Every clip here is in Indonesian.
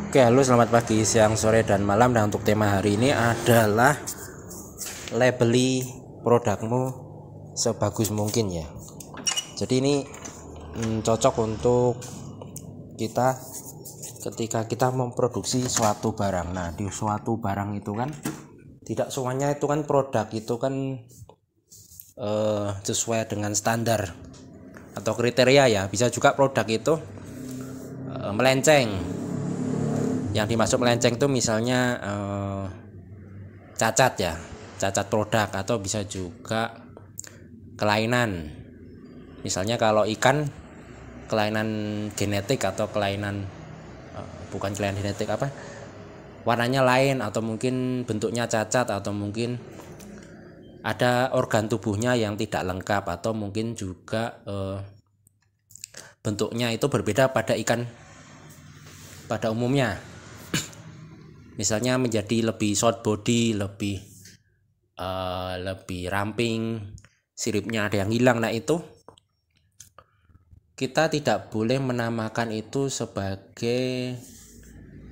Oke, halo selamat pagi, siang, sore, dan malam. Dan untuk tema hari ini adalah labeli produkmu sebagus mungkin ya. Jadi ini cocok untuk kita ketika kita memproduksi suatu barang. Nah, di suatu barang itu kan tidak semuanya itu kan produk itu kan sesuai dengan standar atau kriteria ya. Bisa juga produk itu melenceng. Yang dimaksud melenceng itu misalnya cacat ya, cacat produk, atau bisa juga kelainan. Misalnya kalau ikan, kelainan genetik atau kelainan bukan kelainan genetik, warnanya lain, atau mungkin bentuknya cacat, atau mungkin ada organ tubuhnya yang tidak lengkap, atau mungkin juga bentuknya itu berbeda pada ikan pada umumnya. Misalnya menjadi lebih short body, lebih ramping, siripnya ada yang hilang. Nah, itu kita tidak boleh menamakan itu sebagai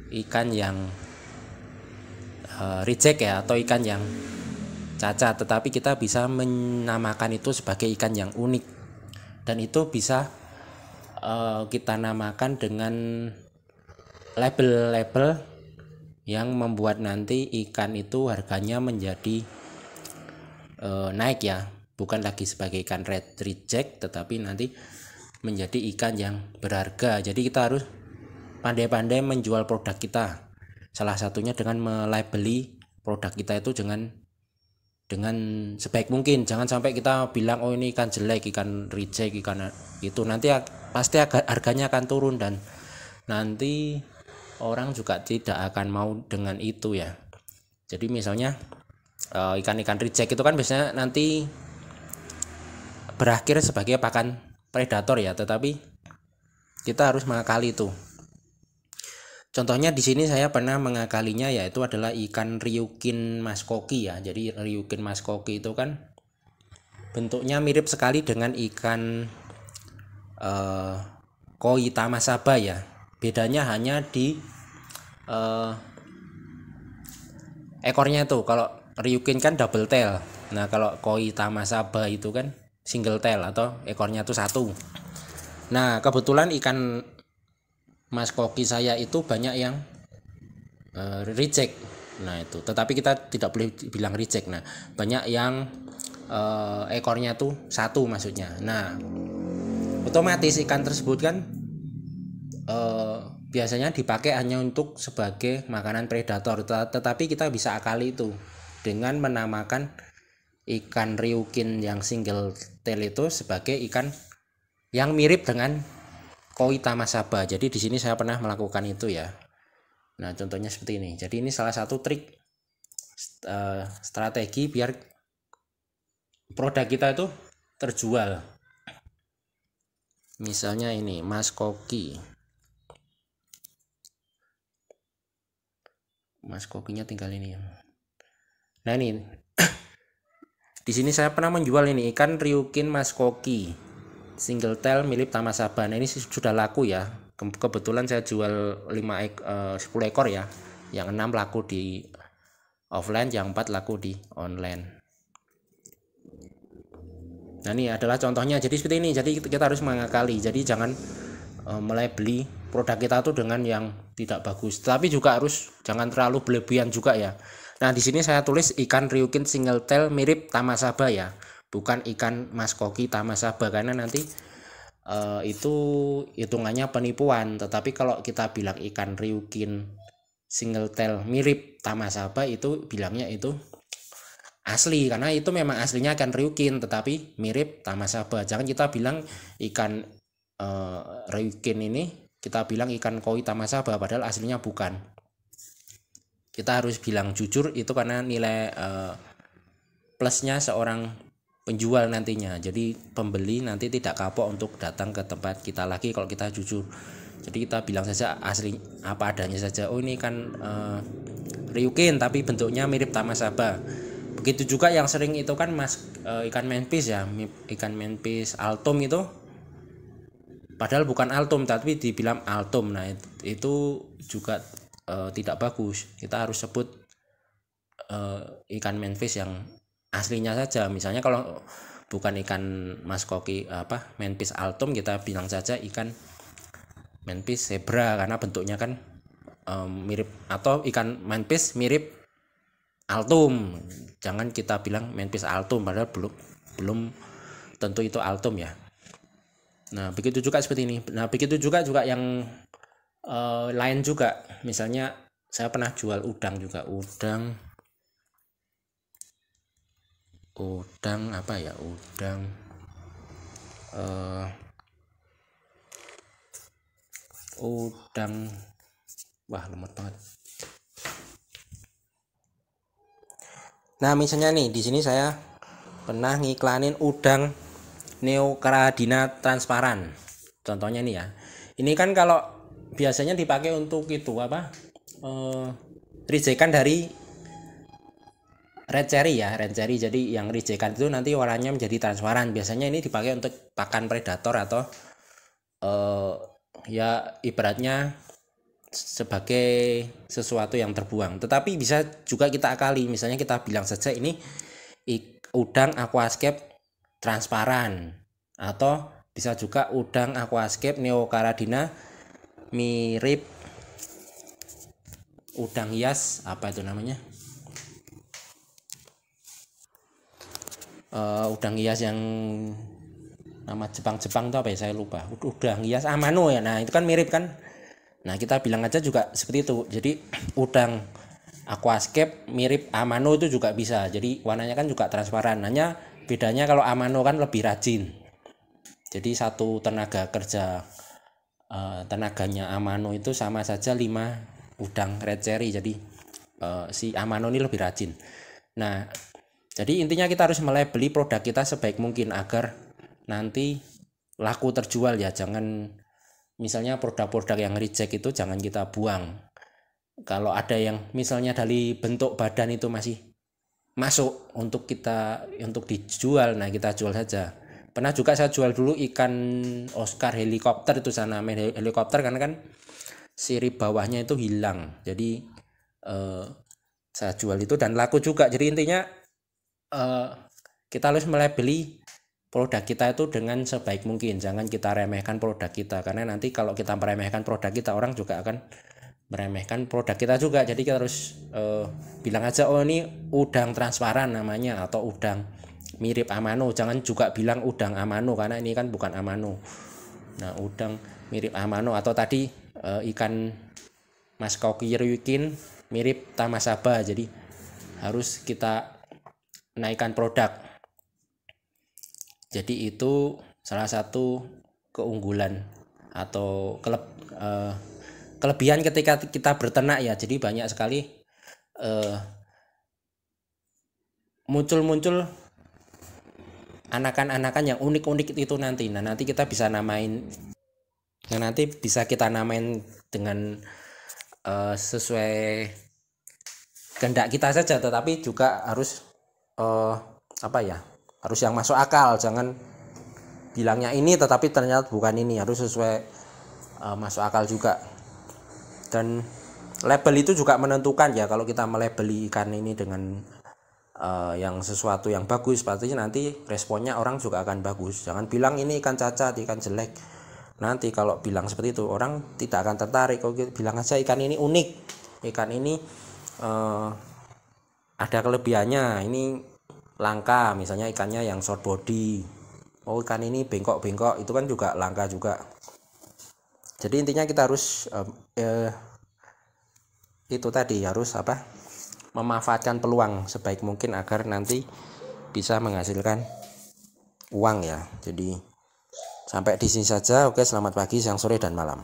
ikan yang reject ya, atau ikan yang cacat, tetapi kita bisa menamakan itu sebagai ikan yang unik, dan itu bisa kita namakan dengan label-label yang membuat nanti ikan itu harganya menjadi naik ya, bukan lagi sebagai ikan red reject, tetapi nanti menjadi ikan yang berharga. Jadi kita harus pandai-pandai menjual produk kita. Salah satunya dengan melabeli produk kita itu dengan sebaik mungkin. Jangan sampai kita bilang oh ini ikan jelek, ikan reject, ikan itu, nanti pasti harganya akan turun, dan nanti orang juga tidak akan mau dengan itu ya. Jadi misalnya ikan-ikan reject itu kan biasanya nanti berakhir sebagai pakan predator ya, tetapi kita harus mengakali itu. Contohnya di sini saya pernah mengakalinya, yaitu adalah ikan Ryukin maskoki ya. Jadi Ryukin maskoki itu kan bentuknya mirip sekali dengan ikan koi tamasaba ya. Bedanya hanya di ekornya itu. Kalau Ryukin kan double tail. Nah, kalau koi tamasaba itu kan single tail atau ekornya itu satu. Nah, kebetulan ikan maskoki saya itu banyak yang reject. Nah, itu. Tetapi kita tidak boleh bilang reject. Nah, banyak yang ekornya tuh satu maksudnya. Nah, otomatis ikan tersebut kan biasanya dipakai hanya untuk sebagai makanan predator, tetapi kita bisa akali itu dengan menamakan ikan Ryukin yang single tail itu sebagai ikan yang mirip dengan koi tamasaba. Jadi di sini saya pernah melakukan itu ya. Nah, contohnya seperti ini. Jadi ini salah satu trik strategi biar produk kita itu terjual. Misalnya ini maskokinya tinggal ini ya. Nah, ini di sini saya pernah menjual ini ikan Ryukin maskoki single tail milik tamasaba. Nah, ini sudah laku ya. Kebetulan saya jual 10 ekor ya. Yang 6 laku di offline, yang 4 laku di online. Nah, ini adalah contohnya. Jadi seperti ini. Jadi kita harus mengakali. Jadi jangan mulai beli produk kita tuh dengan yang tidak bagus. Tapi juga harus jangan terlalu berlebihan juga ya. Nah, di sini saya tulis ikan Ryukin single tail mirip tamasaba ya, bukan ikan maskoki tamasaba, karena nanti itu hitungannya penipuan. Tetapi kalau kita bilang ikan Ryukin single tail mirip tamasaba, itu bilangnya itu asli, karena itu memang aslinya ikan Ryukin tetapi mirip tamasaba. Jangan kita bilang ikan Ryukin ini kita bilang ikan koi tamasaba padahal aslinya bukan. Kita harus bilang jujur itu karena nilai plusnya seorang penjual nantinya. Jadi pembeli nanti tidak kapok untuk datang ke tempat kita lagi kalau kita jujur. Jadi kita bilang saja asli apa adanya saja. Oh, ini kan Ryukin tapi bentuknya mirip tamasaba. Begitu juga yang sering itu kan ikan manfish ya, ikan manfish altum itu padahal bukan altum tapi dibilang altum. Nah, itu juga tidak bagus. Kita harus sebut ikan manfish yang aslinya saja. Misalnya kalau bukan ikan maskoki manfish altum, kita bilang saja ikan manfish zebra karena bentuknya kan mirip, atau ikan manfish mirip altum. Jangan kita bilang manfish altum padahal belum tentu itu altum ya. Nah begitu juga seperti ini. Nah begitu juga yang lain juga. Misalnya saya pernah jual udang juga, udang apa ya, udang wah lemot banget. Nah misalnya nih di sini saya pernah ngiklanin udang Neocaradina transparan. Contohnya nih ya. Ini kan kalau biasanya dipakai untuk itu rijekan dari red cherry ya, red cherry. Jadi yang rijekan itu nanti warnanya menjadi transparan. Biasanya ini dipakai untuk pakan predator atau ya ibaratnya sebagai sesuatu yang terbuang. Tetapi bisa juga kita akali, misalnya kita bilang saja ini udang aquascape transparan, atau bisa juga udang aquascape Neocaradina mirip udang hias apa itu namanya, udang hias yang nama Jepang itu apa ya, saya lupa. Udang hias Amano ya. Nah itu kan mirip kan. Nah kita bilang aja juga seperti itu. Jadi udang aquascape mirip Amano itu juga bisa. Jadi warnanya kan juga transparan. Hanya bedanya kalau Amano kan lebih rajin. Jadi satu tenaga kerja tenaganya Amano itu sama saja 5 udang red cherry. Jadi si Amano ini lebih rajin. Nah jadi intinya kita harus melabeli produk kita sebaik mungkin agar nanti laku terjual ya. Jangan misalnya produk-produk yang reject itu jangan kita buang. Kalau ada yang misalnya dari bentuk badan itu masih masuk untuk dijual, nah kita jual saja. Pernah juga saya jual dulu ikan Oscar helikopter, itu sana namanya helikopter karena kan sirip bawahnya itu hilang. Jadi saya jual itu dan laku juga. Jadi intinya kita harus melabeli produk kita itu dengan sebaik mungkin. Jangan kita remehkan produk kita, karena nanti kalau kita meremehkan produk kita, orang juga akan meremehkan produk kita juga. Jadi kita harus bilang aja, oh ini udang transparan namanya, atau udang mirip Amano. Jangan juga bilang udang Amano karena ini kan bukan Amano. Nah udang mirip Amano, atau tadi ikan maskoki ryukin mirip Tamasaba. Jadi harus kita naikkan produk. Jadi itu salah satu keunggulan atau kelebihan ketika kita berternak ya. Jadi banyak sekali muncul anakan-anakan yang unik-unik itu nanti. Nah nanti kita bisa namain, dengan sesuai kehendak kita saja. Tetapi juga harus harus yang masuk akal. Jangan bilangnya ini tetapi ternyata bukan ini. Harus sesuai masuk akal juga. Dan label itu juga menentukan ya. Kalau kita melabeli ikan ini dengan yang sesuatu yang bagus, pastinya nanti responnya orang juga akan bagus. Jangan bilang ini ikan cacat, ikan jelek. Nanti kalau bilang seperti itu, orang tidak akan tertarik. Kalau bilang aja ikan ini unik, ikan ini ada kelebihannya, ini langka, misalnya ikannya yang short body, oh ikan ini bengkok-bengkok, itu kan juga langka juga. Jadi intinya kita harus itu tadi, harus memanfaatkan peluang sebaik mungkin agar nanti bisa menghasilkan uang ya. Jadi sampai di sini saja. Oke, selamat pagi, siang, sore, dan malam.